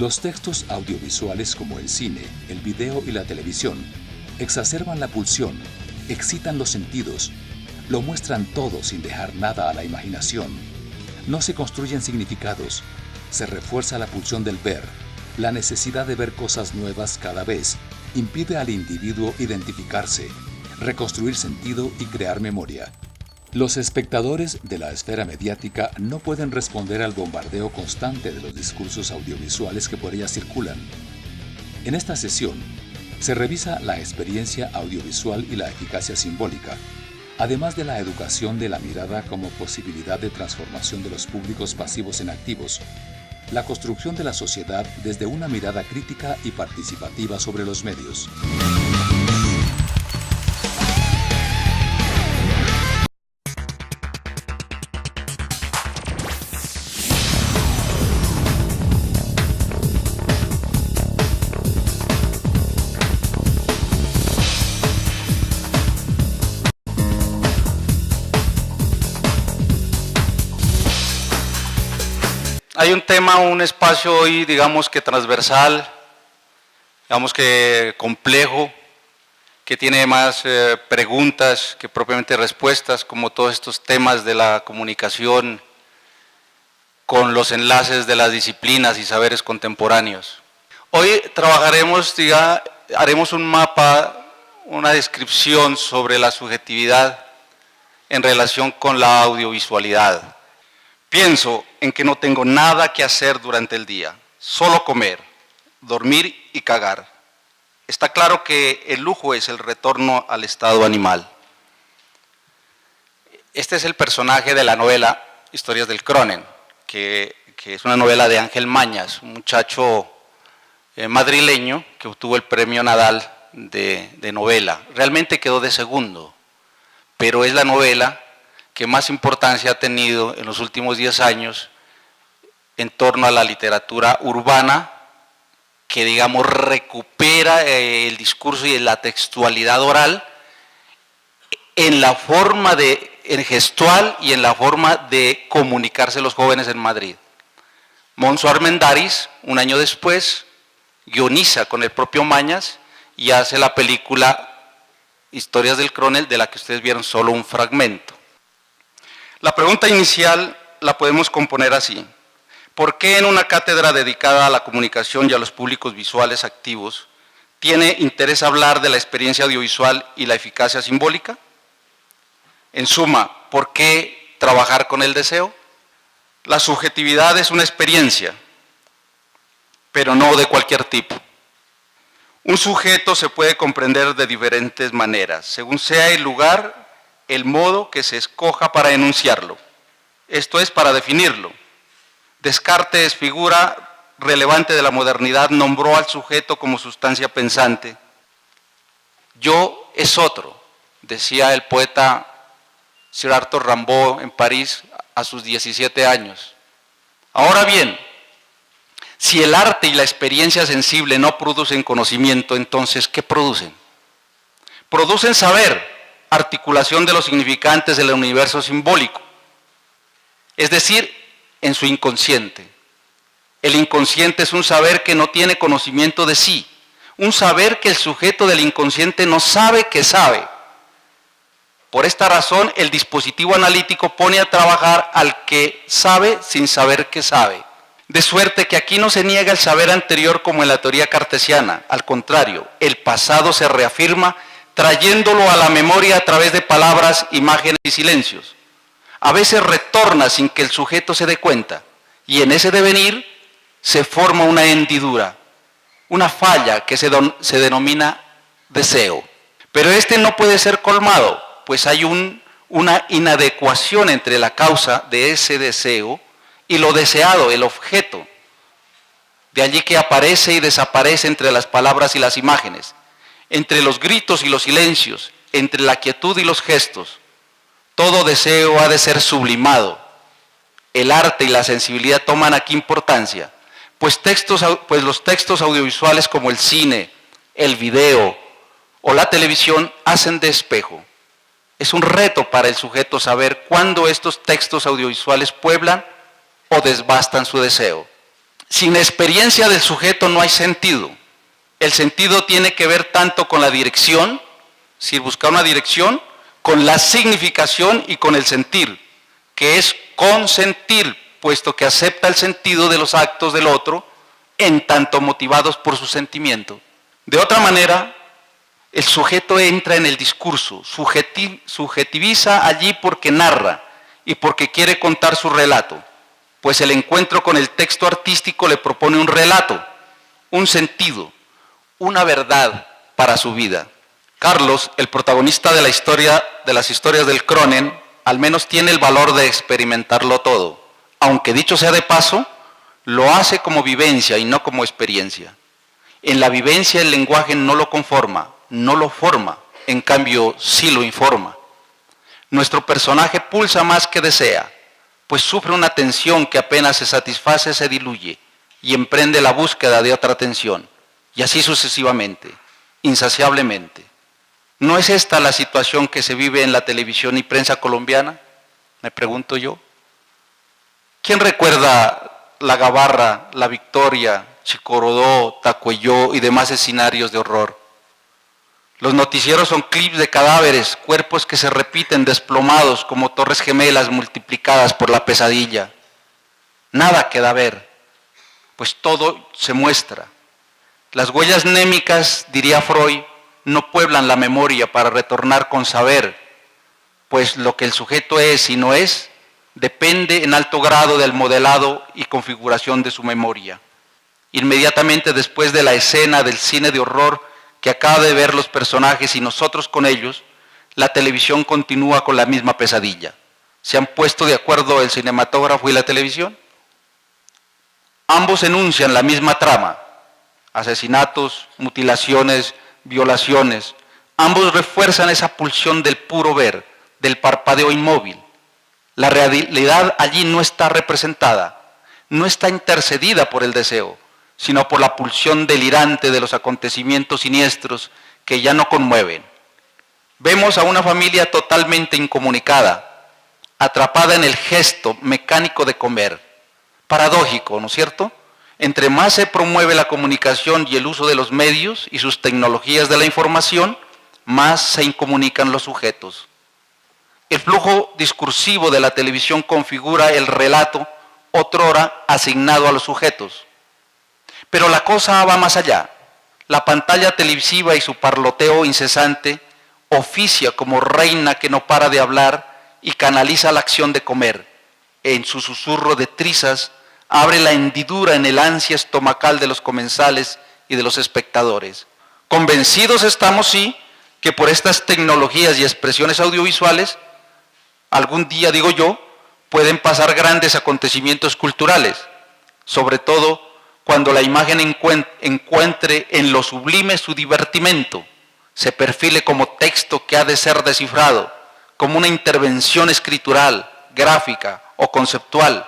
Los textos audiovisuales como el cine, el video y la televisión exacerban la pulsión, excitan los sentidos, lo muestran todo sin dejar nada a la imaginación. No se construyen significados, se refuerza la pulsión del ver, la necesidad de ver cosas nuevas cada vez, impide al individuo identificarse, reconstruir sentido y crear memoria. Los espectadores de la esfera mediática no pueden responder al bombardeo constante de los discursos audiovisuales que por ella circulan. En esta sesión, se revisa la experiencia audiovisual y la eficacia simbólica, además de la educación de la mirada como posibilidad de transformación de los públicos pasivos en activos, la construcción de la sociedad desde una mirada crítica y participativa sobre los medios. Hay un tema, un espacio hoy, digamos que transversal, digamos que complejo, que tiene más preguntas que propiamente respuestas, como todos estos temas de la comunicación con los enlaces de las disciplinas y saberes contemporáneos. Hoy trabajaremos, haremos un mapa, una descripción sobre la subjetividad en relación con la audiovisualidad. Pienso en que no tengo nada que hacer durante el día, solo comer, dormir y cagar. Está claro que el lujo es el retorno al estado animal. Este es el personaje de la novela Historias del Cronen, que es una novela de Ángel Mañas, un muchacho madrileño que obtuvo el premio Nadal de novela. Realmente quedó de segundo, pero es la novela que más importancia ha tenido en los últimos 10 años en torno a la literatura urbana, que digamos recupera el discurso y la textualidad oral en la forma en gestual y en la forma de comunicarse los jóvenes en Madrid. Moncho Armendáriz, un año después, guioniza con el propio Mañas y hace la película Historias del Cronen, de la que ustedes vieron solo un fragmento. La pregunta inicial la podemos componer así: ¿por qué en una cátedra dedicada a la comunicación y a los públicos visuales activos tiene interés hablar de la experiencia audiovisual y la eficacia simbólica? En suma, ¿por qué trabajar con el deseo? La subjetividad es una experiencia, pero no de cualquier tipo. Un sujeto se puede comprender de diferentes maneras, según sea el lugar, el modo que se escoja para enunciarlo, esto es, para definirlo. Descartes, figura relevante de la modernidad, nombró al sujeto como sustancia pensante. Yo es otro, decía el poeta Sir Arthur Rimbaud en París a sus 17 años. Ahora bien, si el arte y la experiencia sensible no producen conocimiento, entonces, ¿qué producen? Producen saber, articulación de los significantes del universo simbólico, es decir, en su inconsciente. El inconsciente es un saber que no tiene conocimiento de sí, un saber que el sujeto del inconsciente no sabe que sabe. Por esta razón, el dispositivo analítico pone a trabajar al que sabe sin saber que sabe. De suerte que aquí no se niega el saber anterior como en la teoría cartesiana, al contrario, el pasado se reafirma trayéndolo a la memoria a través de palabras, imágenes y silencios. A veces retorna sin que el sujeto se dé cuenta, y en ese devenir se forma una hendidura, una falla que se denomina deseo. Pero este no puede ser colmado, pues hay una inadecuación entre la causa de ese deseo y lo deseado, el objeto. De allí que aparece y desaparece entre las palabras y las imágenes, entre los gritos y los silencios, entre la quietud y los gestos. Todo deseo ha de ser sublimado. El arte y la sensibilidad toman aquí importancia, pues los textos audiovisuales como el cine, el video o la televisión hacen de espejo. Es un reto para el sujeto saber cuándo estos textos audiovisuales pueblan o desbastan su deseo. Sin experiencia del sujeto no hay sentido. El sentido tiene que ver tanto con la dirección, si buscar una dirección, con la significación y con el sentir, que es consentir, puesto que acepta el sentido de los actos del otro, en tanto motivados por su sentimiento. De otra manera, el sujeto entra en el discurso, subjetiviza allí porque narra y porque quiere contar su relato, pues el encuentro con el texto artístico le propone un relato, un sentido, una verdad para su vida. Carlos, el protagonista de las historias del Cronen, al menos tiene el valor de experimentarlo todo, aunque dicho sea de paso, lo hace como vivencia y no como experiencia. En la vivencia el lenguaje no lo conforma, no lo forma, en cambio sí lo informa. Nuestro personaje pulsa más que desea, pues sufre una tensión que apenas se satisface se diluye y emprende la búsqueda de otra tensión, y así sucesivamente, insaciablemente. ¿No es esta la situación que se vive en la televisión y prensa colombiana? Me pregunto yo. ¿Quién recuerda La Gabarra, La Victoria, Chicorodó, Tacuelló y demás escenarios de horror? Los noticieros son clips de cadáveres, cuerpos que se repiten desplomados como torres gemelas multiplicadas por la pesadilla. Nada queda ver, pues todo se muestra. Las huellas némicas, diría Freud, no pueblan la memoria para retornar con saber, pues lo que el sujeto es y no es, depende en alto grado del modelado y configuración de su memoria. Inmediatamente después de la escena del cine de horror que acaba de ver los personajes y nosotros con ellos, la televisión continúa con la misma pesadilla. ¿Se han puesto de acuerdo el cinematógrafo y la televisión? Ambos enuncian la misma trama: asesinatos, mutilaciones, violaciones. Ambos refuerzan esa pulsión del puro ver, del parpadeo inmóvil. La realidad allí no está representada, no está intercedida por el deseo, sino por la pulsión delirante de los acontecimientos siniestros que ya no conmueven. Vemos a una familia totalmente incomunicada, atrapada en el gesto mecánico de comer. Paradójico, ¿no es cierto? Entre más se promueve la comunicación y el uso de los medios y sus tecnologías de la información, más se incomunican los sujetos. El flujo discursivo de la televisión configura el relato otrora asignado a los sujetos. Pero la cosa va más allá. La pantalla televisiva y su parloteo incesante oficia como reina que no para de hablar y canaliza la acción de comer. En su susurro de trizas abre la hendidura en el ansia estomacal de los comensales y de los espectadores. Convencidos estamos, sí, que por estas tecnologías y expresiones audiovisuales, algún día, digo yo, pueden pasar grandes acontecimientos culturales, sobre todo cuando la imagen encuentre en lo sublime su divertimento, se perfile como texto que ha de ser descifrado, como una intervención escritural, gráfica o conceptual,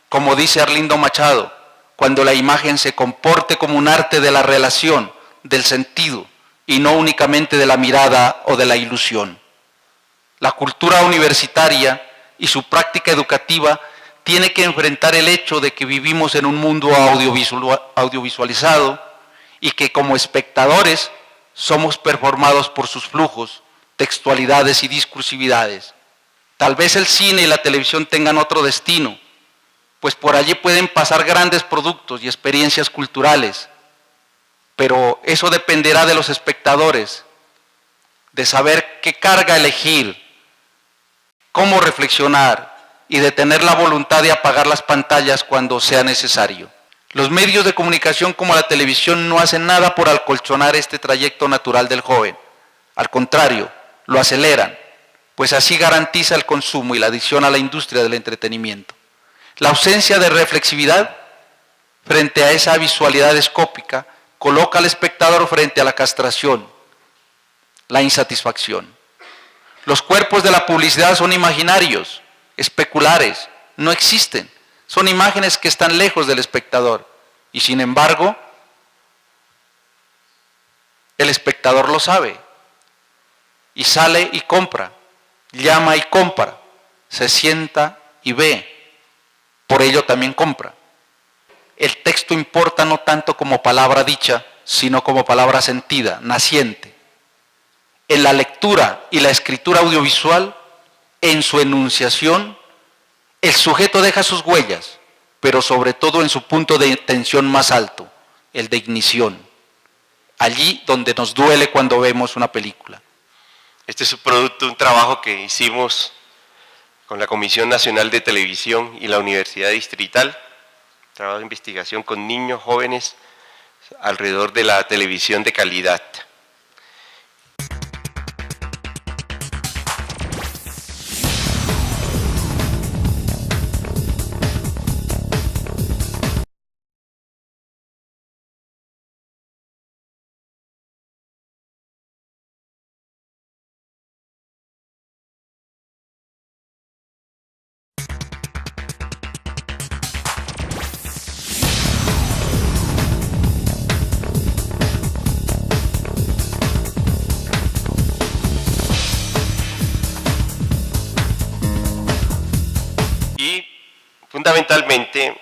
como dice Arlindo Machado, cuando la imagen se comporte como un arte de la relación, del sentido, y no únicamente de la mirada o de la ilusión. La cultura universitaria y su práctica educativa tiene que enfrentar el hecho de que vivimos en un mundo audiovisualizado y que como espectadores somos performados por sus flujos, textualidades y discursividades. Tal vez el cine y la televisión tengan otro destino, pues por allí pueden pasar grandes productos y experiencias culturales, pero eso dependerá de los espectadores, de saber qué carga elegir, cómo reflexionar y de tener la voluntad de apagar las pantallas cuando sea necesario. Los medios de comunicación como la televisión no hacen nada por acolchonar este trayecto natural del joven. Al contrario, lo aceleran, pues así garantiza el consumo y la adicción a la industria del entretenimiento. La ausencia de reflexividad frente a esa visualidad escópica coloca al espectador frente a la castración, la insatisfacción. Los cuerpos de la publicidad son imaginarios, especulares, no existen. Son imágenes que están lejos del espectador y sin embargo el espectador lo sabe y sale y compra, llama y compra, se sienta y ve, por ello también compra. el texto importa no tanto como palabra dicha, sino como palabra sentida, naciente. En la lectura y la escritura audiovisual, en su enunciación, el sujeto deja sus huellas, pero sobre todo en su punto de tensión más alto, el de ignición. Allí donde nos duele cuando vemos una película. Este es un producto, un trabajo que hicimos con la Comisión Nacional de Televisión y la Universidad Distrital, trabajo de investigación con niños, jóvenes, alrededor de la televisión de calidad. Y fundamentalmente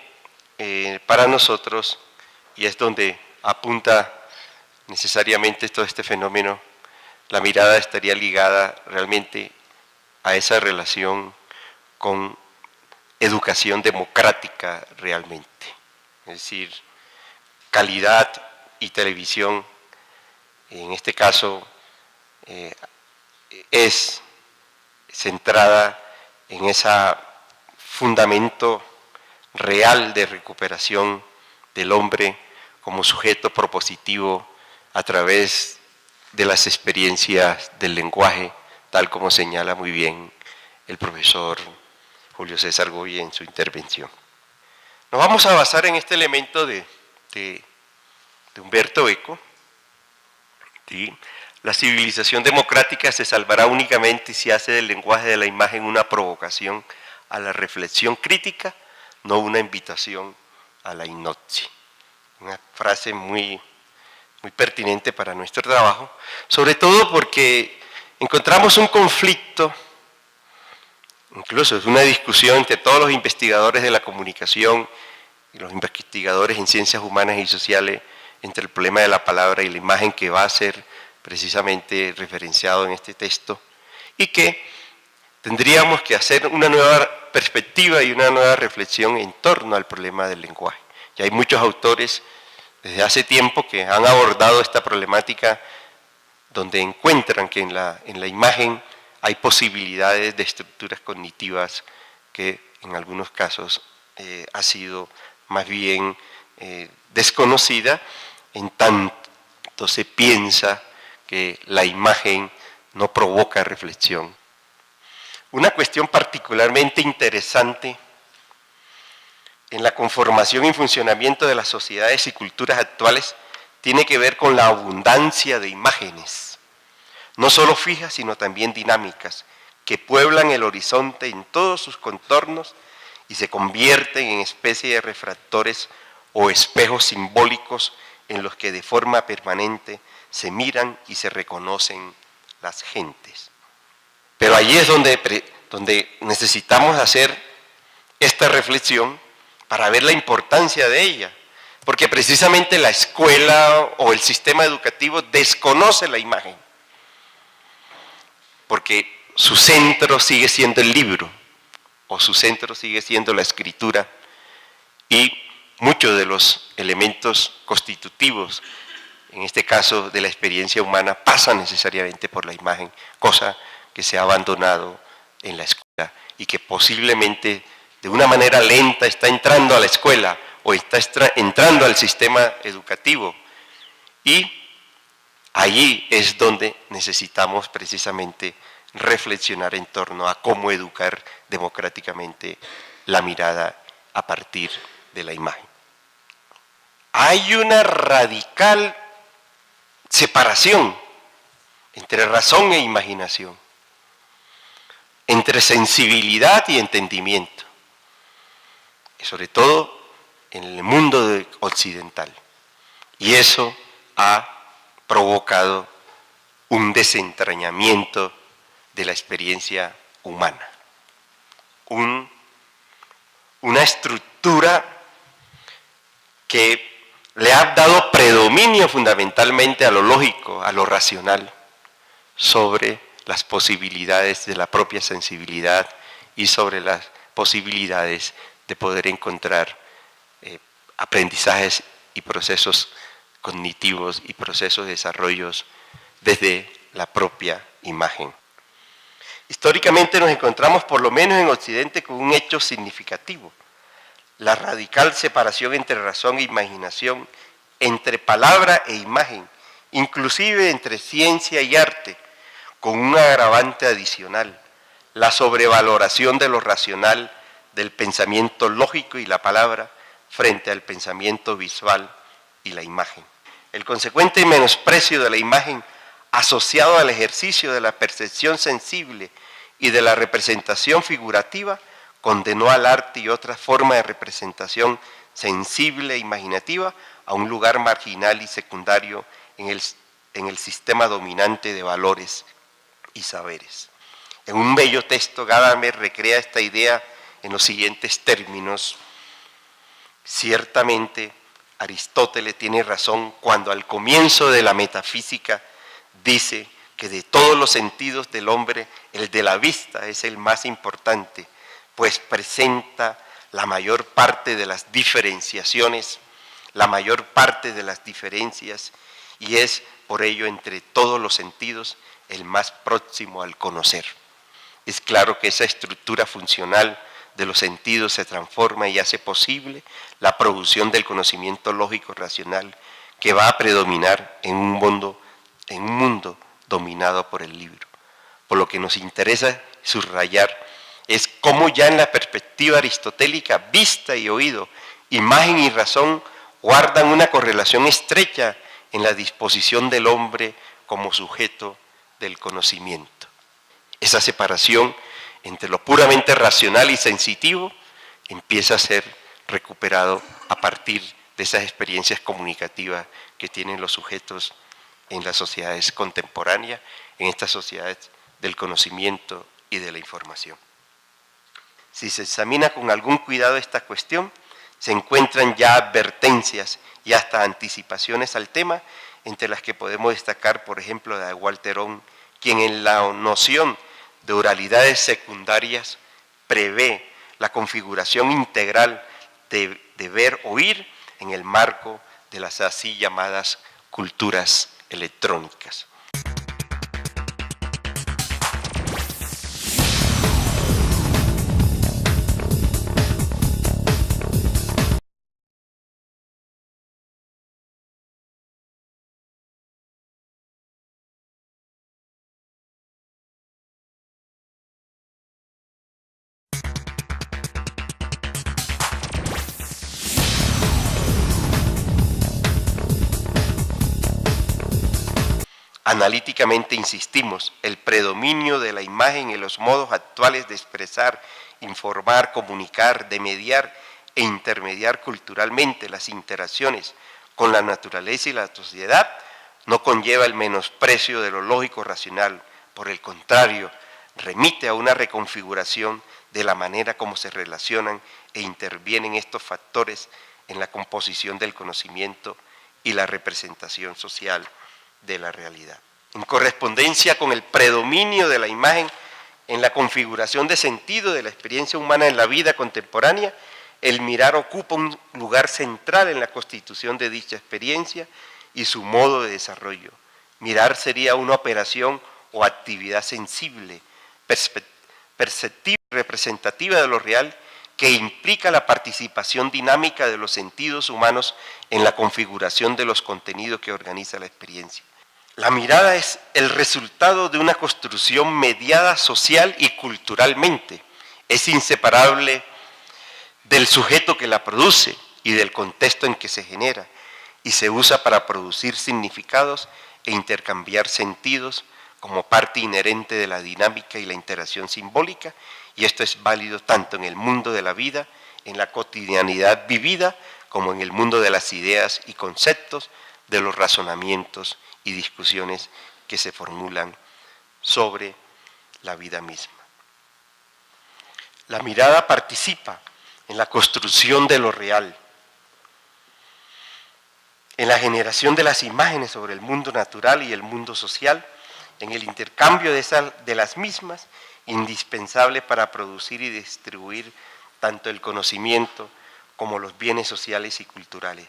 para nosotros, y es donde apunta necesariamente todo este fenómeno, la mirada estaría ligada realmente a esa relación con educación democrática realmente. Es decir, calidad y televisión, en este caso, es centrada en ese fundamento real de recuperación del hombre como sujeto propositivo a través de las experiencias del lenguaje, tal como señala muy bien el profesor Julio César Goy en su intervención. Nos vamos a basar en este elemento de Humberto Eco. ¿Sí? La civilización democrática se salvará únicamente si hace del lenguaje de la imagen una provocación a la reflexión crítica, no una invitación a la hipnosis. Una frase muy pertinente para nuestro trabajo, sobre todo porque encontramos un conflicto, incluso es una discusión entre todos los investigadores de la comunicación y los investigadores en ciencias humanas y sociales entre el problema de la palabra y la imagen que va a ser precisamente referenciado en este texto, y que tendríamos que hacer una nueva perspectiva y una nueva reflexión en torno al problema del lenguaje. Y hay muchos autores desde hace tiempo que han abordado esta problemática, donde encuentran que en la imagen hay posibilidades de estructuras cognitivas que en algunos casos ha sido más bien desconocida, en tanto se piensa que la imagen no provoca reflexión. Una cuestión particularmente interesante en la conformación y funcionamiento de las sociedades y culturas actuales tiene que ver con la abundancia de imágenes, no solo fijas, sino también dinámicas, que pueblan el horizonte en todos sus contornos y se convierten en especie de refractores o espejos simbólicos en los que de forma permanente se miran y se reconocen las gentes. Pero allí es donde necesitamos hacer esta reflexión para ver la importancia de ella, porque precisamente la escuela o el sistema educativo desconoce la imagen, porque su centro sigue siendo el libro, o su centro sigue siendo la escritura, y muchos de los elementos constitutivos, en este caso de la experiencia humana, pasan necesariamente por la imagen, cosa que se ha abandonado en la escuela y que posiblemente de una manera lenta está entrando a la escuela o está entrando al sistema educativo. Y allí es donde necesitamos precisamente reflexionar en torno a cómo educar democráticamente la mirada a partir de la imagen. Hay una radical separación entre razón e imaginación, entre sensibilidad y entendimiento, y sobre todo en el mundo occidental. Y eso ha provocado un desentrañamiento de la experiencia humana, una estructura que le ha dado predominio fundamentalmente a lo lógico, a lo racional, sobre las posibilidades de la propia sensibilidad y sobre las posibilidades de poder encontrar aprendizajes y procesos cognitivos y procesos de desarrollos desde la propia imagen. Históricamente nos encontramos, por lo menos en Occidente, con un hecho significativo: la radical separación entre razón e imaginación, entre palabra e imagen, inclusive entre ciencia y arte, con un agravante adicional: la sobrevaloración de lo racional, del pensamiento lógico y la palabra frente al pensamiento visual y la imagen. El consecuente menosprecio de la imagen asociado al ejercicio de la percepción sensible y de la representación figurativa condenó al arte y otras formas de representación sensible e imaginativa a un lugar marginal y secundario en el sistema dominante de valores y saberes. En un bello texto, Gadamer recrea esta idea en los siguientes términos: ciertamente, Aristóteles tiene razón cuando al comienzo de la metafísica dice que de todos los sentidos del hombre, el de la vista es el más importante, pues presenta la mayor parte de las diferenciaciones, la mayor parte de las diferencias, y es por ello entre todos los sentidos el más próximo al conocer. Es claro que esa estructura funcional de los sentidos se transforma y hace posible la producción del conocimiento lógico racional que va a predominar en un mundo dominado por el libro. Por lo que nos interesa subrayar es cómo ya en la perspectiva aristotélica, vista y oído, imagen y razón guardan una correlación estrecha en la disposición del hombre como sujeto del conocimiento. Esa separación entre lo puramente racional y sensitivo empieza a ser recuperado a partir de esas experiencias comunicativas que tienen los sujetos en las sociedades contemporáneas, en estas sociedades del conocimiento y de la información. Si se examina con algún cuidado esta cuestión, se encuentran ya advertencias y hasta anticipaciones al tema, entre las que podemos destacar, por ejemplo, la de Walterón, quien en la noción de oralidades secundarias prevé la configuración integral de ver-oír en el marco de las así llamadas culturas electrónicas. Analíticamente insistimos, el predominio de la imagen en los modos actuales de expresar, informar, comunicar, de mediar e intermediar culturalmente las interacciones con la naturaleza y la sociedad no conlleva el menosprecio de lo lógico racional, por el contrario, remite a una reconfiguración de la manera como se relacionan e intervienen estos factores en la composición del conocimiento y la representación social de la realidad. En correspondencia con el predominio de la imagen en la configuración de sentido de la experiencia humana en la vida contemporánea, el mirar ocupa un lugar central en la constitución de dicha experiencia y su modo de desarrollo. Mirar sería una operación o actividad sensible, perceptiva y representativa de lo real, que implica la participación dinámica de los sentidos humanos en la configuración de los contenidos que organiza la experiencia. La mirada es el resultado de una construcción mediada social y culturalmente. Es inseparable del sujeto que la produce y del contexto en que se genera, y se usa para producir significados e intercambiar sentidos como parte inherente de la dinámica y la interacción simbólica, y esto es válido tanto en el mundo de la vida, en la cotidianidad vivida, como en el mundo de las ideas y conceptos, de los razonamientos y discusiones que se formulan sobre la vida misma. La mirada participa en la construcción de lo real. en la generación de las imágenes sobre el mundo natural y el mundo social, en el intercambio de las mismas, indispensable para producir y distribuir tanto el conocimiento como los bienes sociales y culturales.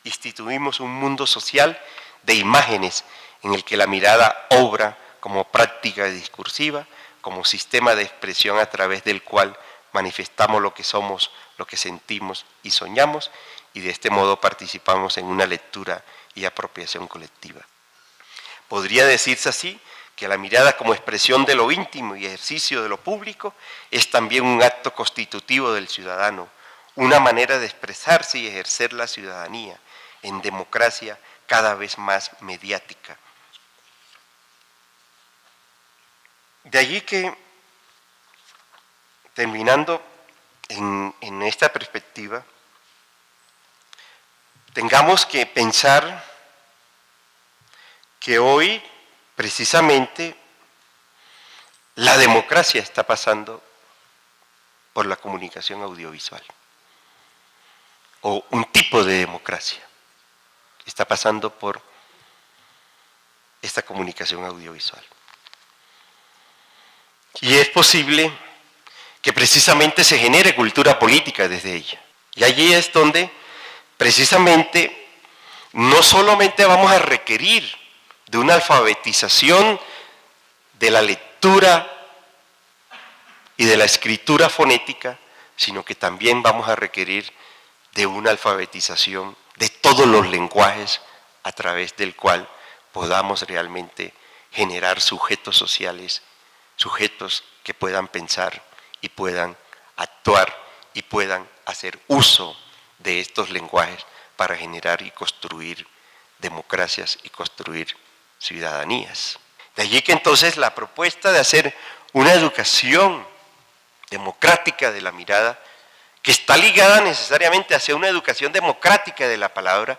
Instituimos un mundo social de imágenes en el que la mirada obra como práctica discursiva, como sistema de expresión a través del cual manifestamos lo que somos, lo que sentimos y soñamos, y de este modo participamos en una lectura y apropiación colectiva. Podría decirse así que la mirada como expresión de lo íntimo y ejercicio de lo público es también un acto constitutivo del ciudadano, una manera de expresarse y ejercer la ciudadanía en democracia cada vez más mediática. De allí que, terminando en esta perspectiva, tengamos que pensar que hoy, precisamente, la democracia está pasando por la comunicación audiovisual, o un tipo de democracia está pasando por esta comunicación audiovisual. Y es posible que precisamente se genere cultura política desde ella. Y allí es donde precisamente no solamente vamos a requerir de una alfabetización de la lectura y de la escritura fonética, sino que también vamos a requerir de una alfabetización de todos los lenguajes a través del cual podamos realmente generar sujetos sociales, sujetos que puedan pensar y puedan actuar y puedan hacer uso de estos lenguajes para generar y construir democracias y construir ciudadanías. De allí que entonces la propuesta de hacer una educación democrática de la mirada, que está ligada necesariamente hacia una educación democrática de la palabra,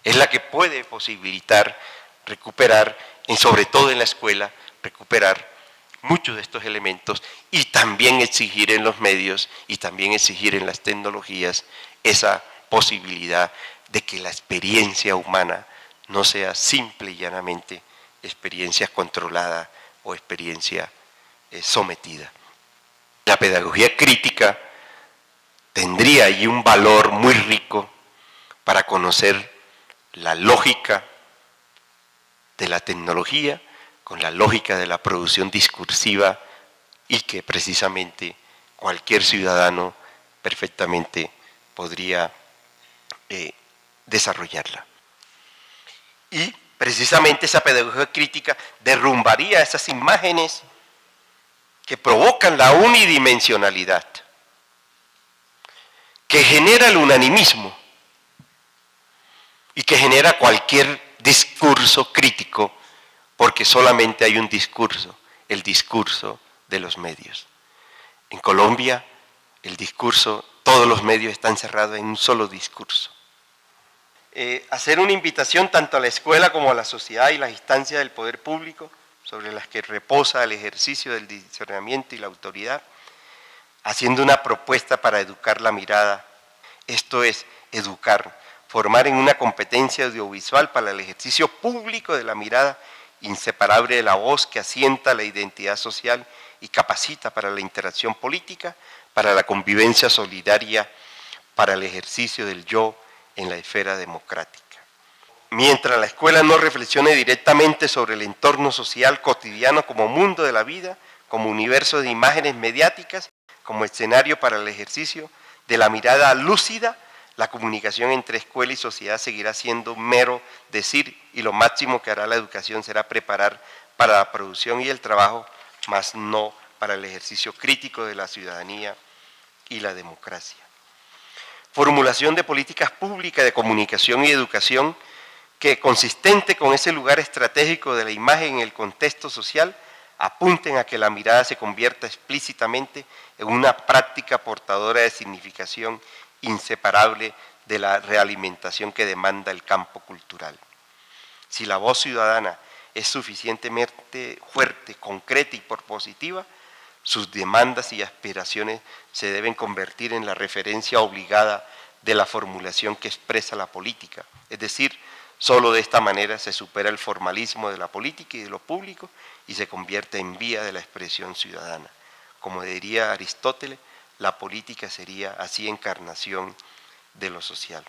es la que puede posibilitar recuperar, sobre todo en la escuela, recuperar muchos de estos elementos y también exigir en los medios y también exigir en las tecnologías esa posibilidad de que la experiencia humana no sea simple y llanamente experiencia controlada o experiencia sometida. La pedagogía crítica tendría allí un valor muy rico para conocer la lógica de la tecnología con la lógica de la producción discursiva y que precisamente cualquier ciudadano perfectamente podría desarrollarla. Y precisamente esa pedagogía crítica derrumbaría esas imágenes que provocan la unidimensionalidad, que genera el unanimismo y que genera cualquier discurso crítico, porque solamente hay un discurso, el discurso de los medios. En Colombia, el discurso, todos los medios están cerrados en un solo discurso. Hacer una invitación tanto a la escuela como a la sociedad y las instancias del poder público, sobre las que reposa el ejercicio del discernimiento y la autoridad, haciendo una propuesta para educar la mirada. Esto es educar, formar en una competencia audiovisual para el ejercicio público de la mirada, inseparable de la voz que asienta la identidad social y capacita para la interacción política, para la convivencia solidaria, para el ejercicio del yo en la esfera democrática. Mientras la escuela no reflexione directamente sobre el entorno social cotidiano como mundo de la vida, como universo de imágenes mediáticas, como escenario para el ejercicio de la mirada lúcida, la comunicación entre escuela y sociedad seguirá siendo un mero decir y lo máximo que hará la educación será preparar para la producción y el trabajo, mas no para el ejercicio crítico de la ciudadanía y la democracia. Formulación de políticas públicas de comunicación y educación que, consistente con ese lugar estratégico de la imagen en el contexto social, apunten a que la mirada se convierta explícitamente en una práctica portadora de significación inseparable de la realimentación que demanda el campo cultural. Si la voz ciudadana es suficientemente fuerte, concreta y propositiva, sus demandas y aspiraciones se deben convertir en la referencia obligada de la formulación que expresa la política. Es decir, solo de esta manera se supera el formalismo de la política y de lo público y se convierte en vía de la expresión ciudadana. Como diría Aristóteles, la política sería así encarnación de lo social.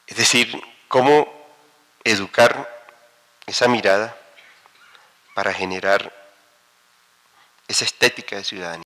Es decir, cómo educar esa mirada para generar esa estética de ciudadanía.